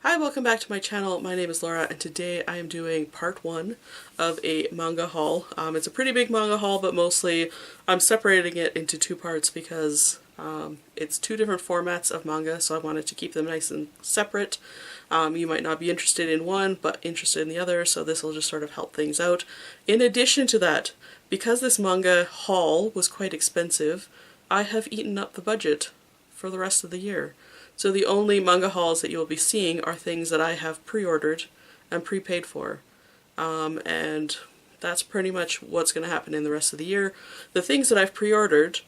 Hi, welcome back to my channel. My name is Laura and today I am doing part 1 of a manga haul. It's a pretty big manga haul, but mostly I'm separating it into two parts because it's two different formats of manga, so I wanted to keep them nice and separate. You might not be interested in one but interested in the other, so this will just sort of help things out. In addition to that, because this manga haul was quite expensive, I have eaten up the budget for the rest of the year. So the only manga hauls that you'll be seeing are things that I have pre-ordered and prepaid for. And that's pretty much what's going to happen in the rest of the year. The things that I've pre-ordered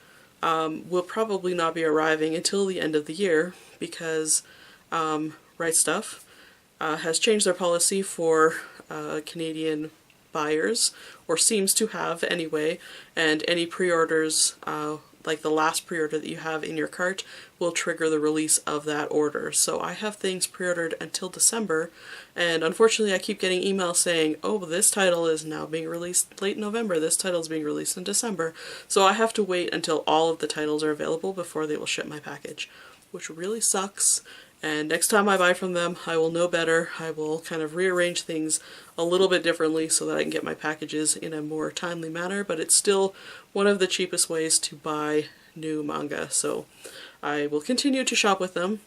will probably not be arriving until the end of the year because Right Stuff has changed their policy for Canadian buyers, or seems to have anyway, and any pre-orders like the last pre-order that you have in your cart will trigger the release of that order. So I have things pre-ordered until December, and unfortunately I keep getting emails saying, oh, this title is now being released late November, this title is being released in December. So I have to wait until all of the titles are available before they will ship my package, which really sucks. And next time I buy from them, I will know better. I will kind of rearrange things a little bit differently so that I can get my packages in a more timely manner, but it's still one of the cheapest ways to buy new manga, so I will continue to shop with them.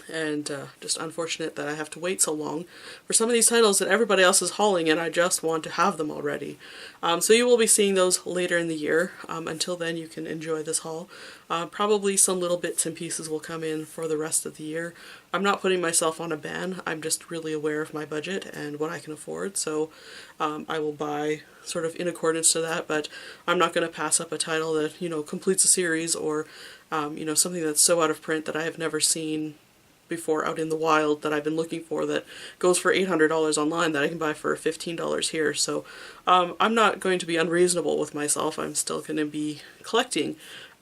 And just unfortunate that I have to wait so long for some of these titles that everybody else is hauling and I just want to have them already. So you will be seeing those later in the year. Until then you can enjoy this haul. Probably some little bits and pieces will come in for the rest of the year. I'm not putting myself on a ban, I'm just really aware of my budget and what I can afford, so I will buy sort of in accordance to that, but I'm not going to pass up a title that, you know, completes a series, or you know, something that's so out of print that I have never seen before out in the wild that I've been looking for, that goes for $800 online that I can buy for $15 here. So I'm not going to be unreasonable with myself. I'm still going to be collecting,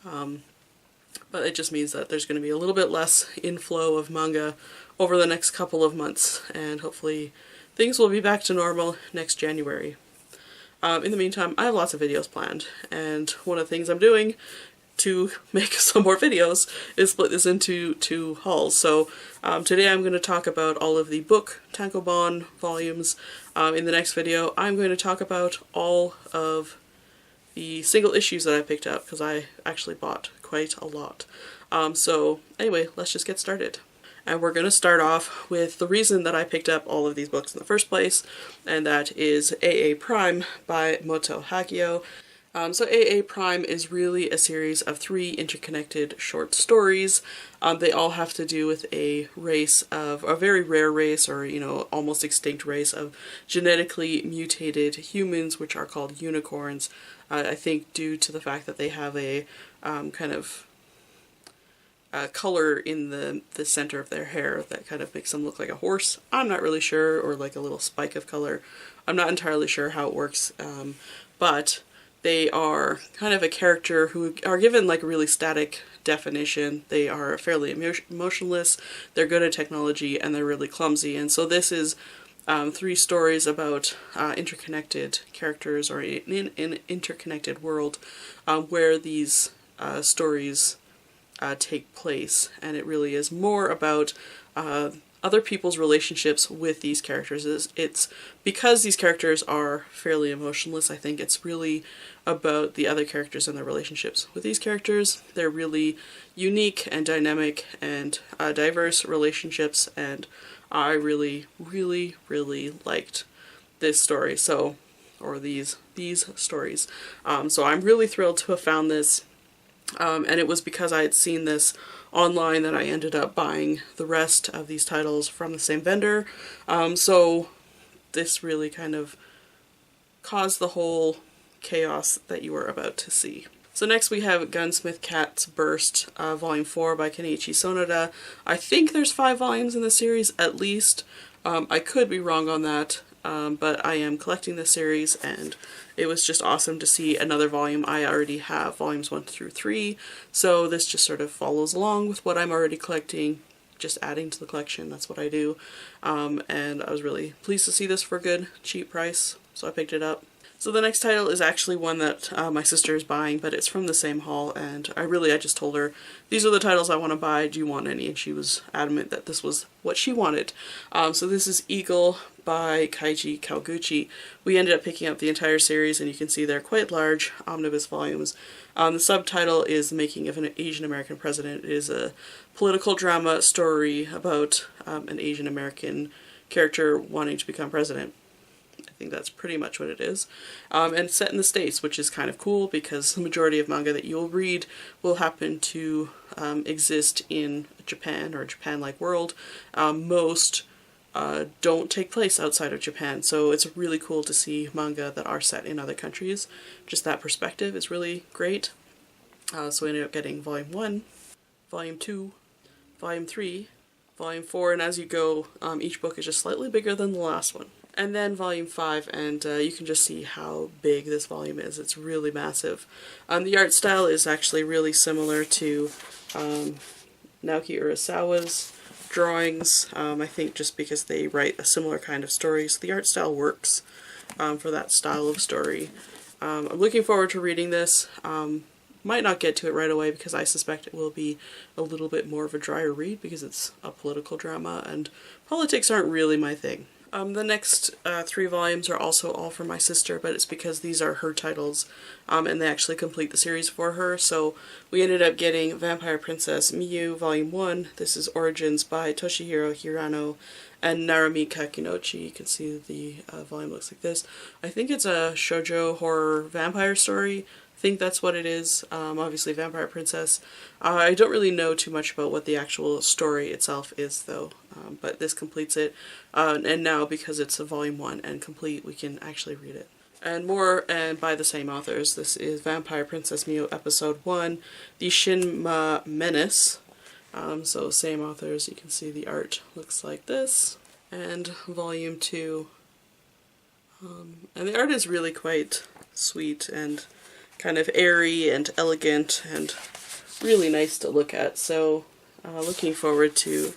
but it just means that there's going to be a little bit less inflow of manga over the next couple of months, and hopefully things will be back to normal next January. In the meantime, I have lots of videos planned, and one of the things I'm doing to make some more videos is split this into two hauls. So today I'm going to talk about all of the book tankobon volumes. In the next video I'm going to talk about all of the single issues that I picked up, because I actually bought quite a lot. So anyway, let's just get started. And we're going to start off with the reason that I picked up all of these books in the first place, and that is AA Prime by Moto Hagio. So AA Prime is really a series of 3 interconnected short stories. They all have to do with a race of, a very rare race, or, you know, almost extinct race of genetically mutated humans, which are called unicorns. I think due to the fact that they have a kind of color in the center of their hair that kind of makes them look like a horse. I'm not really sure, or like a little spike of color. I'm not entirely sure how it works, but they are kind of a character who are given like a really static definition. They are fairly emotionless, they're good at technology, and they're really clumsy. And so this is 3 stories about interconnected characters, or in an interconnected world where these stories take place. And it really is more about other people's relationships with these characters. It's because these characters are fairly emotionless, I think it's really about the other characters and their relationships with these characters. They're really unique and dynamic and diverse relationships, and I really liked this story, so, or these stories. So I'm really thrilled to have found this, and it was because I had seen this online that I ended up buying the rest of these titles from the same vendor. So this really kind of caused the whole chaos that you are about to see. So next we have Gunsmith Cat's Burst, Volume 4 by Kenichi Sonoda. I think there's 5 volumes in the series at least. I could be wrong on that, but I am collecting this series, and it was just awesome to see another volume. I already have volumes 1 through 3, so this just sort of follows along with what I'm already collecting, just adding to the collection. That's what I do. And I was really pleased to see this for a good, cheap price. so I picked it up. So the next title is actually one that my sister is buying, but it's from the same haul, and I just told her, these are the titles I want to buy, do you want any? And she was adamant that this was what she wanted. So this is Eagle by Kaiji Kawaguchi. We ended up picking up the entire series, and you can see they're quite large omnibus volumes. The subtitle is The Making of an Asian American President. It is a political drama story about an Asian American character wanting to become president. I think that's pretty much what it is. And set in the States, which is kind of cool because the majority of manga that you'll read will happen to exist in Japan or a Japan-like world. Most don't take place outside of Japan, so it's really cool to see manga that are set in other countries. Just that perspective is really great. So we ended up getting Volume 1, Volume 2, Volume 3, Volume 4, and as you go, each book is just slightly bigger than the last one. And then Volume 5, and you can just see how big this volume is. It's really massive. The art style is actually really similar to Naoki Urasawa's drawings, I think just because they write a similar kind of story, so the art style works for that style of story. I'm looking forward to reading this. Might not get to it right away because I suspect it will be a little bit more of a drier read because it's a political drama and politics aren't really my thing. The next 3 volumes are also all for my sister, but it's because these are her titles, and they actually complete the series for her. So we ended up getting Vampire Princess Mew Volume 1. This is Origins by Toshihiro Hirano and Narumi Kakinochi. You can see the volume looks like this. I think it's a shoujo horror vampire story. I think that's what it is. Obviously Vampire Princess. I don't really know too much about what the actual story itself is though, but this completes it. And now because it's a Volume 1 and complete, we can actually read it. And more, and by the same authors. This is Vampire Princess Mew Episode 1, the Shin Menace. So same authors, you can see the art looks like this. And Volume 2. And the art is really quite sweet and kind of airy and elegant and really nice to look at, so looking forward to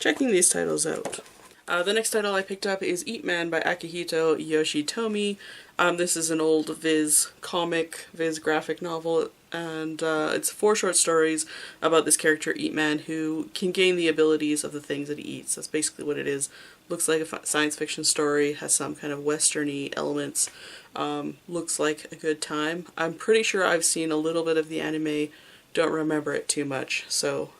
checking these titles out. The next title I picked up is Eat Man by Akihito Yoshitomi. This is an old Viz comic, Viz graphic novel, and it's 4 short stories about this character Eat Man who can gain the abilities of the things that he eats. That's basically what it is. Looks like a science fiction story, has some kind of western-y elements. Looks like a good time. I'm pretty sure I've seen a little bit of the anime, don't remember it too much, so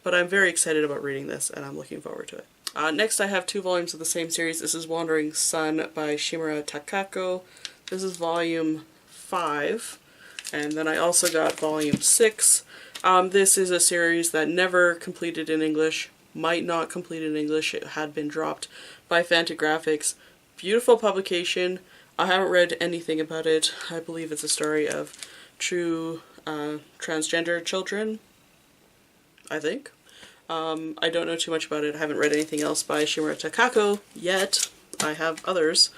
but I'm very excited about reading this and I'm looking forward to it. Next I have 2 volumes of the same series. This is Wandering Sun by Shimura Takako. This is Volume 5, and then I also got Volume 6. This is a series that never completed in English, might not complete in English. It had been dropped by Fantagraphics. Beautiful publication. I haven't read anything about it. I believe it's a story of true transgender children, I think. I don't know too much about it. I haven't read anything else by Shimura Takako yet. I have others,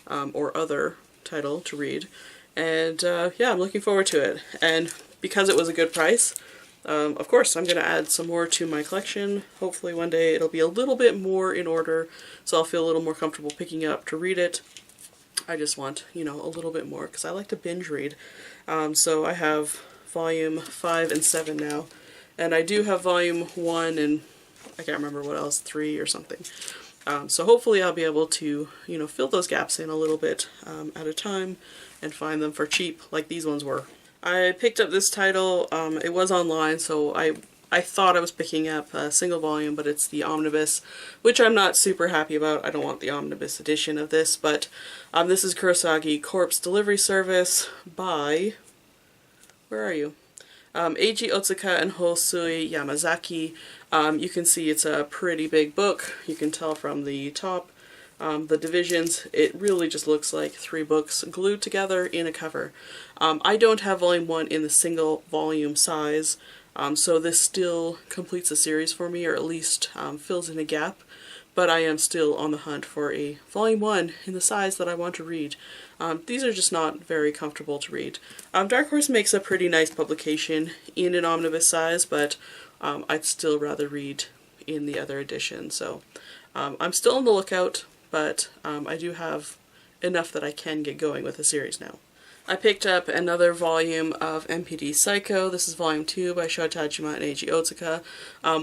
or other title to read. And yeah, I'm looking forward to it. And because it was a good price, of course, I'm going to add some more to my collection. Hopefully one day it'll be a little bit more in order, so I'll feel a little more comfortable picking up to read it. I just want, you know, a little bit more, because I like to binge read. So I have Volume 5 and 7 now, and I do have Volume 1 and I can't remember what else, 3 or something. So hopefully I'll be able to, you know, fill those gaps in a little bit at a time and find them for cheap, like these ones were. I picked up this title, it was online, so I thought I was picking up a single volume, but it's the omnibus, which I'm not super happy about. I don't want the omnibus edition of this, but this is Kurosaki Corpse Delivery Service by, where are you? Eiji Otsuka and Hosui Yamazaki. You can see it's a pretty big book. You can tell from the top. The divisions, it really just looks like 3 books glued together in a cover. I don't have Volume 1 in the single volume size, so this still completes the series for me, or at least fills in a gap, but I am still on the hunt for a Volume 1 in the size that I want to read. These are just not very comfortable to read. Dark Horse makes a pretty nice publication in an omnibus size, but I'd still rather read in the other edition, so I'm still on the lookout. But I do have enough that I can get going with the series now. I picked up another volume of MPD Psycho. This is volume 2 by Sho Tajima and Eiji Otsuka,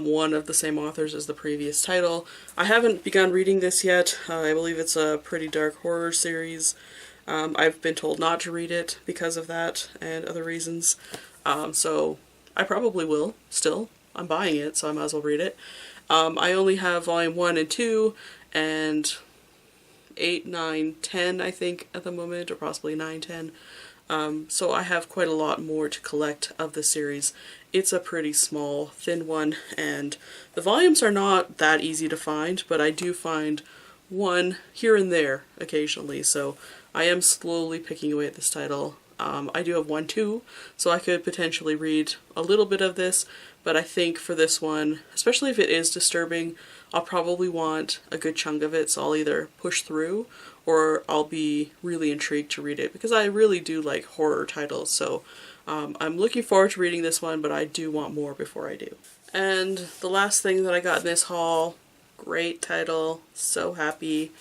one of the same authors as the previous title. I haven't begun reading this yet. I believe it's a pretty dark horror series. I've been told not to read it because of that and other reasons. So I probably will still. I'm buying it, so I might as well read it. I only have volume 1 and 2 and 8, 9, 10 I think at the moment, or possibly 9, 10. So I have quite a lot more to collect of the series. It's a pretty small, thin one, and the volumes are not that easy to find, but I do find one here and there occasionally, so I am slowly picking away at this title. I do have 1, 2, so I could potentially read a little bit of this, but I think for this one, especially if it is disturbing, I'll probably want a good chunk of it, so I'll either push through or I'll be really intrigued to read it, because I really do like horror titles, so I'm looking forward to reading this one, but I do want more before I do. And the last thing that I got in this haul, great title, so happy,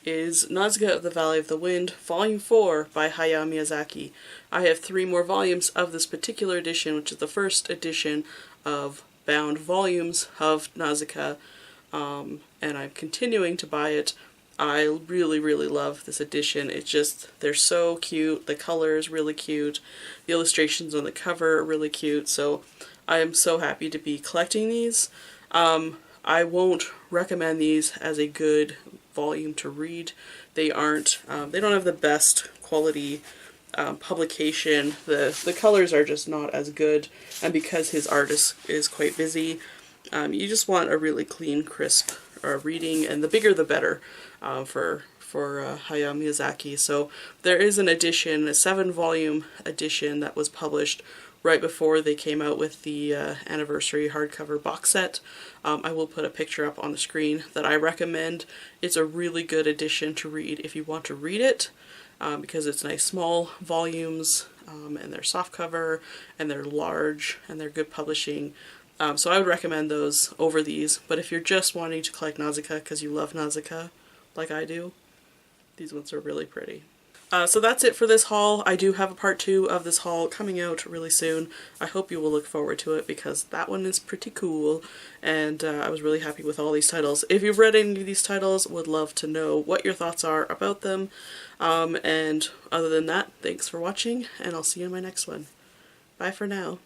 is Nausicaa of the Valley of the Wind, Volume 4 by Hayao Miyazaki. I have 3 more volumes of this particular edition, which is the first edition of bound volumes of Nausicaa, and I'm continuing to buy it. I really, really love this edition. It's just, they're so cute, the color is really cute, the illustrations on the cover are really cute, so I am so happy to be collecting these. I won't recommend these as a good volume to read. They aren't, they don't have the best quality publication. The colors are just not as good, and because his artist is quite busy, you just want a really clean, crisp reading, and the bigger the better for Hayao Miyazaki. So there is an edition, a 7-volume edition that was published right before they came out with the anniversary hardcover box set. I will put a picture up on the screen that I recommend. It's a really good edition to read if you want to read it, because it's nice small volumes, and they're softcover, and they're large, and they're good publishing. So I would recommend those over these, but if you're just wanting to collect Nausicaa because you love Nausicaa, like I do, these ones are really pretty. So that's it for this haul. I do have a part 2 of this haul coming out really soon. I hope you will look forward to it, because that one is pretty cool, and I was really happy with all these titles. If you've read any of these titles, would love to know what your thoughts are about them. And other than that, thanks for watching, and I'll see you in my next one. Bye for now.